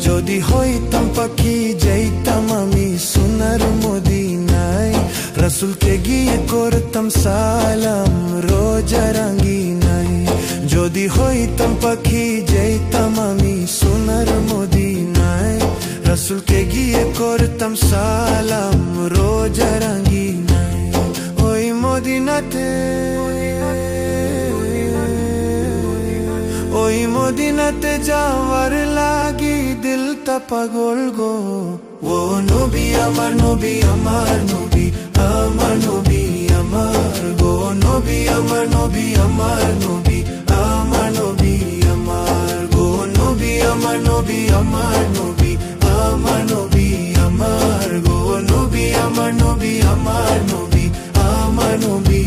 যদি হইতাম পাখি যাইতাম আমি সোনার মদিনায়, রাসূলকে গিয়ে করতাম সালাম রোজা রাঙ্গিনায়। যদি হইতাম পাখি যাইতাম আমি সোনার মদিনায়, রাসূলকে গিয়ে করতাম সালাম রোজা রাঙ্গিনায়। ওই মদিনাতে, ওই মদিনাতে যাওয়ার লাগি দিলটা পাগল গো। ও নবী আমার নবী আমার নবী, আমার নবী আমার গো। নবী আমার নবী আমার নবী, আমার নবী আমার গো। নবী আমার নবী আমার নবী, আমার নবী আমার গো। নবী আমার নবী আমার নবী, আমার নবী।